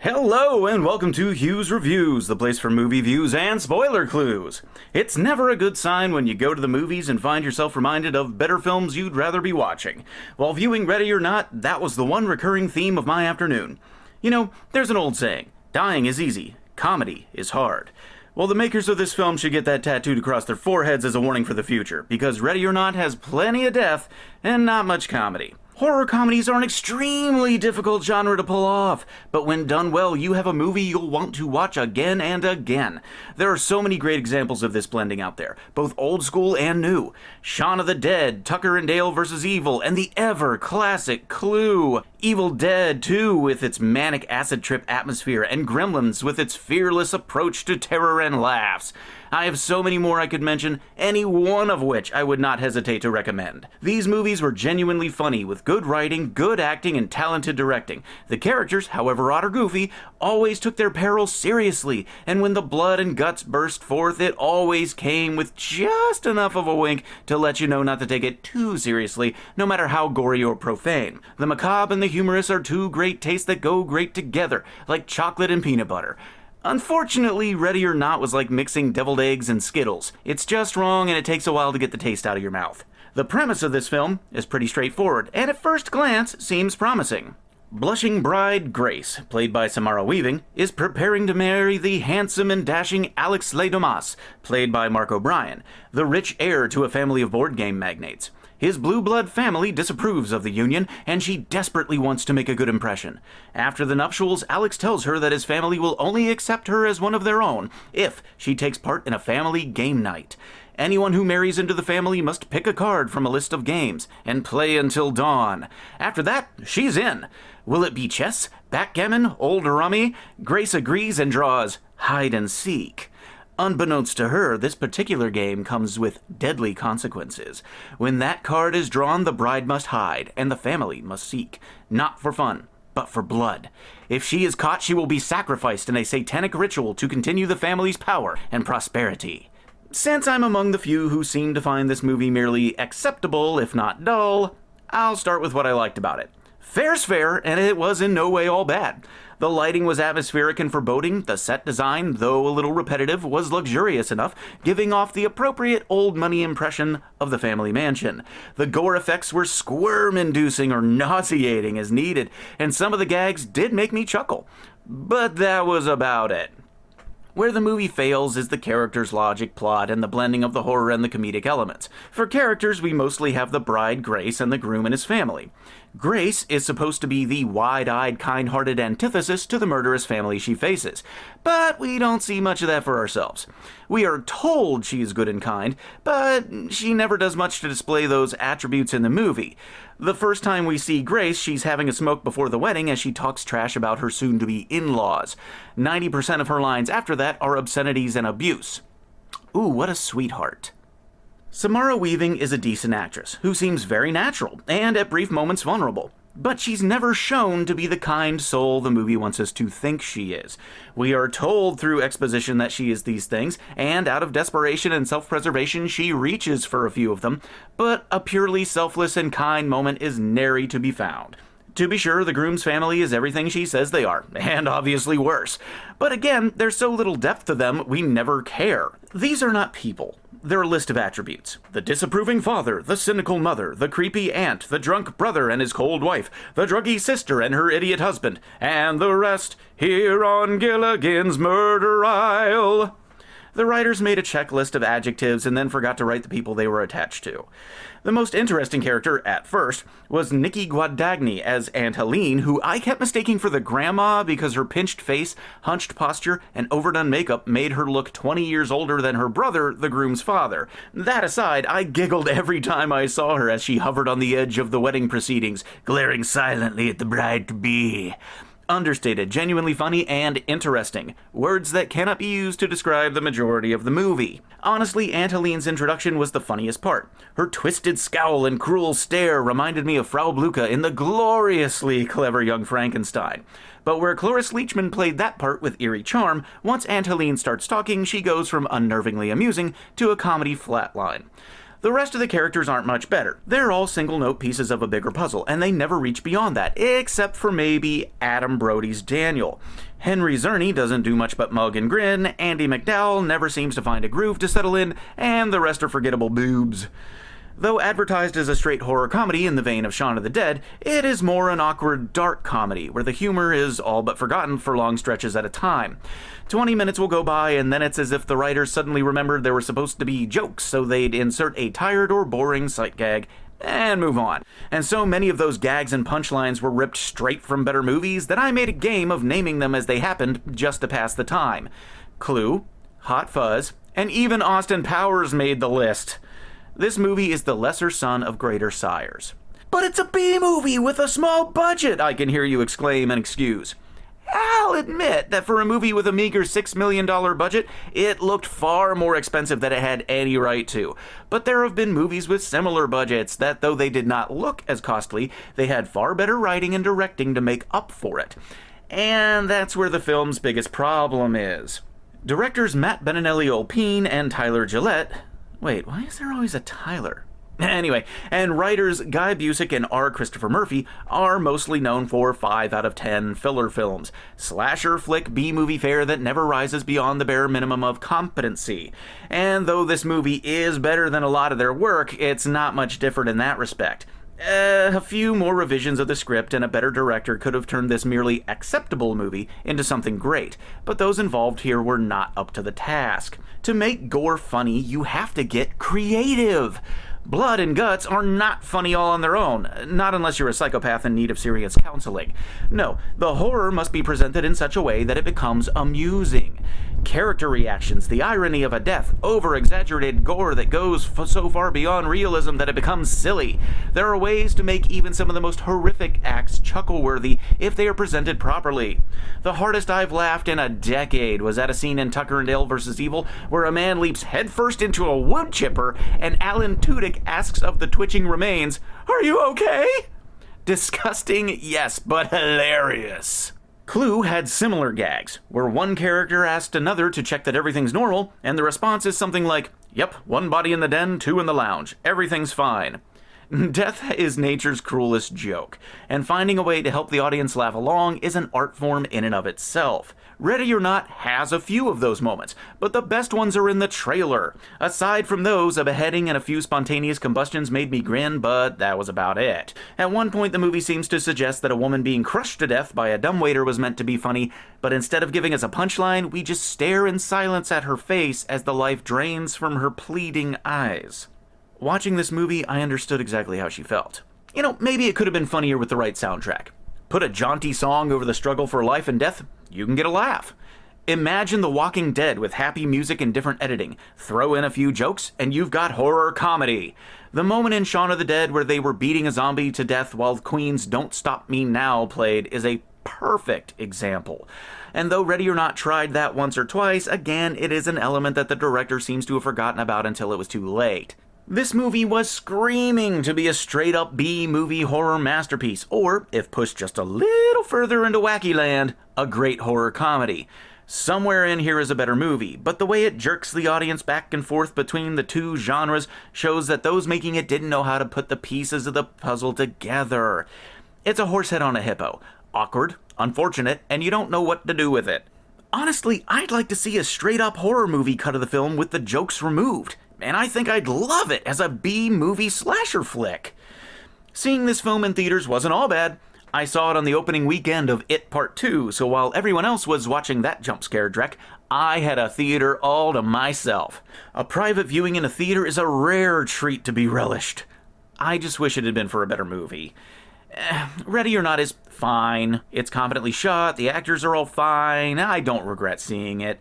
Hello and welcome to Hugh's Reviews, the place for movie views and spoiler clues. It's never a good sign when you go to the movies and find yourself reminded of better films you'd rather be watching. While viewing Ready or Not, that was the one recurring theme of my afternoon. You know, there's an old saying, dying is easy, comedy is hard. Well, the makers of this film should get that tattooed across their foreheads as a warning for the future, because Ready or Not has plenty of death and not much comedy. Horror comedies are an extremely difficult genre to pull off, but when done well, you have a movie you'll want to watch again and again. There are so many great examples of this blending out there, both old school and new. Shaun of the Dead, Tucker and Dale vs. Evil, and the ever-classic Clue. Evil Dead 2 with its manic acid trip atmosphere, and Gremlins with its fearless approach to terror and laughs. I have so many more I could mention, any one of which I would not hesitate to recommend. These movies were genuinely funny, with good writing, good acting, and talented directing. The characters, however odd or goofy, always took their peril seriously, and when the blood and guts burst forth, it always came with just enough of a wink to let you know not to take it too seriously, no matter how gory or profane. The macabre and the humorous are two great tastes that go great together, like chocolate and peanut butter. Unfortunately, Ready or Not was like mixing deviled eggs and Skittles. It's just wrong and it takes a while to get the taste out of your mouth. The premise of this film is pretty straightforward, and at first glance seems promising. Blushing bride Grace, played by Samara Weaving, is preparing to marry the handsome and dashing Alex Ledomas, played by Mark O'Brien, the rich heir to a family of board game magnates. His blue blood family disapproves of the union, and she desperately wants to make a good impression. After the nuptials, Alex tells her that his family will only accept her as one of their own if she takes part in a family game night. Anyone who marries into the family must pick a card from a list of games and play until dawn. After that, she's in. Will it be chess, backgammon, old rummy? Grace agrees and draws hide and seek. Unbeknownst to her, this particular game comes with deadly consequences. When that card is drawn, the bride must hide, and the family must seek. Not for fun, but for blood. If she is caught, she will be sacrificed in a satanic ritual to continue the family's power and prosperity. Since I'm among the few who seem to find this movie merely acceptable, if not dull, I'll start with what I liked about it. Fair's fair, and it was in no way all bad. The lighting was atmospheric and foreboding, the set design, though a little repetitive, was luxurious enough, giving off the appropriate old money impression of the family mansion. The gore effects were squirm-inducing or nauseating as needed, and some of the gags did make me chuckle. But that was about it. Where the movie fails is the characters' logic, plot, and the blending of the horror and the comedic elements. For characters, we mostly have the bride, Grace, and the groom and his family. Grace is supposed to be the wide-eyed, kind-hearted antithesis to the murderous family she faces, but we don't see much of that for ourselves. We are told she is good and kind, but she never does much to display those attributes in the movie. The first time we see Grace, she's having a smoke before the wedding as she talks trash about her soon-to-be in-laws. 90% of her lines after that are obscenities and abuse. Ooh, what a sweetheart. Samara Weaving is a decent actress, who seems very natural, and at brief moments vulnerable. But she's never shown to be the kind soul the movie wants us to think she is. We are told through exposition that she is these things, and out of desperation and self-preservation she reaches for a few of them, but a purely selfless and kind moment is nary to be found. To be sure, the groom's family is everything she says they are, and obviously worse. But again, there's so little depth to them, we never care. These are not people. They're a list of attributes. The disapproving father, the cynical mother, the creepy aunt, the drunk brother and his cold wife, the druggy sister and her idiot husband, and the rest here on Gilligan's Murder Isle. The writers made a checklist of adjectives and then forgot to write the people they were attached to. The most interesting character, at first, was Nikki Guadagni as Aunt Helene, who I kept mistaking for the grandma because her pinched face, hunched posture, and overdone makeup made her look 20 years older than her brother, the groom's father. That aside, I giggled every time I saw her as she hovered on the edge of the wedding proceedings, glaring silently at the bride-to-be. Understated, genuinely funny, and interesting. Words that cannot be used to describe the majority of the movie. Honestly, Aunt Helene's introduction was the funniest part. Her twisted scowl and cruel stare reminded me of Frau Blucher in the gloriously clever Young Frankenstein. But where Cloris Leachman played that part with eerie charm, once Aunt Helene starts talking, she goes from unnervingly amusing to a comedy flatline. The rest of the characters aren't much better. They're all single-note pieces of a bigger puzzle, and they never reach beyond that, except for maybe Adam Brody's Daniel. Henry Czerny doesn't do much but mug and grin, Andy McDowell never seems to find a groove to settle in, and the rest are forgettable boobs. Though advertised as a straight horror comedy in the vein of Shaun of the Dead, it is more an awkward, dark comedy, where the humor is all but forgotten for long stretches at a time. 20 minutes will go by, and then it's as if the writers suddenly remembered there were supposed to be jokes, so they'd insert a tired or boring sight gag, and move on. And so many of those gags and punchlines were ripped straight from better movies that I made a game of naming them as they happened just to pass the time. Clue, Hot Fuzz, and even Austin Powers made the list. This movie is the lesser son of greater sires. But it's a B-movie with a small budget, I can hear you exclaim and excuse. I'll admit that for a movie with a meager $6 million budget, it looked far more expensive than it had any right to. But there have been movies with similar budgets that, though they did not look as costly, they had far better writing and directing to make up for it. And that's where the film's biggest problem is. Directors Matt Bettinelli-Olpin and Tyler Gillette... Wait, why is there always a Tyler? Anyway, and writers Guy Busick and R. Christopher Murphy are mostly known for 5 out of 10 filler films. Slasher flick B-movie fare that never rises beyond the bare minimum of competency. And though this movie is better than a lot of their work, it's not much different in that respect. A few more revisions of the script and a better director could have turned this merely acceptable movie into something great, but those involved here were not up to the task. To make gore funny, you have to get creative. Blood and guts are not funny all on their own, not unless you're a psychopath in need of serious counseling. No, the horror must be presented in such a way that it becomes amusing. Character reactions, the irony of a death, over-exaggerated gore that goes so far beyond realism that it becomes silly. There are ways to make even some of the most horrific acts chuckle-worthy if they are presented properly. The hardest I've laughed in a decade was at a scene in Tucker and Dale vs. Evil where a man leaps headfirst into a wood chipper and Alan Tudyk asks of the twitching remains, "Are you okay?" Disgusting, yes, but hilarious. Clue had similar gags, where one character asked another to check that everything's normal, and the response is something like, "Yep, 1 body in the den, 2 in the lounge. Everything's fine." Death is nature's cruelest joke, and finding a way to help the audience laugh along is an art form in and of itself. Ready or Not has a few of those moments, but the best ones are in the trailer. Aside from those, a beheading and a few spontaneous combustions made me grin, but that was about it. At one point, the movie seems to suggest that a woman being crushed to death by a dumbwaiter was meant to be funny, but instead of giving us a punchline, we just stare in silence at her face as the life drains from her pleading eyes. Watching this movie, I understood exactly how she felt. You know, maybe it could have been funnier with the right soundtrack. Put a jaunty song over the struggle for life and death, you can get a laugh. Imagine The Walking Dead with happy music and different editing. Throw in a few jokes, and you've got horror comedy. The moment in Shaun of the Dead where they were beating a zombie to death while Queen's Don't Stop Me Now played is a perfect example. And though Ready or Not tried that once or twice, again, it is an element that the director seems to have forgotten about until it was too late. This movie was screaming to be a straight-up B-movie horror masterpiece, or, if pushed just a little further into wacky land, a great horror comedy. Somewhere in here is a better movie, but the way it jerks the audience back and forth between the two genres shows that those making it didn't know how to put the pieces of the puzzle together. It's a horse head on a hippo. Awkward, unfortunate, and you don't know what to do with it. Honestly, I'd like to see a straight-up horror movie cut of the film with the jokes removed. And I think I'd love it as a B-movie slasher flick. Seeing this film in theaters wasn't all bad. I saw it on the opening weekend of It Part 2, so while everyone else was watching that jump scare dreck, I had a theater all to myself. A private viewing in a theater is a rare treat to be relished. I just wish it had been for a better movie. Ready or Not is fine. It's competently shot, the actors are all fine, I don't regret seeing it.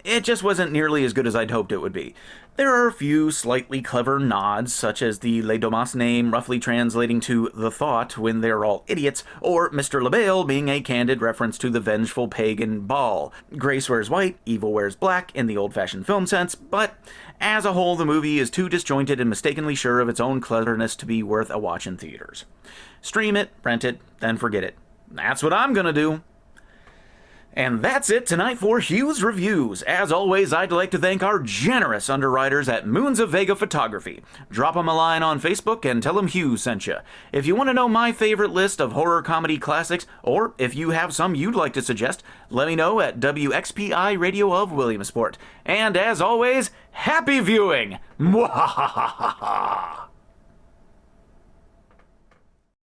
It just wasn't nearly as good as I'd hoped it would be. There are a few slightly clever nods, such as the Les Domas name roughly translating to The Thought when they're all idiots, or Mr. LaBelle being a candid reference to the vengeful pagan Baal. Grace wears white, evil wears black in the old-fashioned film sense, but as a whole the movie is too disjointed and mistakenly sure of its own cleverness to be worth a watch in theaters. Stream it, rent it, then forget it. That's what I'm gonna do. And that's it tonight for Hugh's Reviews. As always, I'd like to thank our generous underwriters at Moons of Vega Photography. Drop them a line on Facebook and tell them Hugh sent you. If you want to know my favorite list of horror comedy classics, or if you have some you'd like to suggest, let me know at WXPI Radio of Williamsport. And as always, happy viewing! Mwahahaha!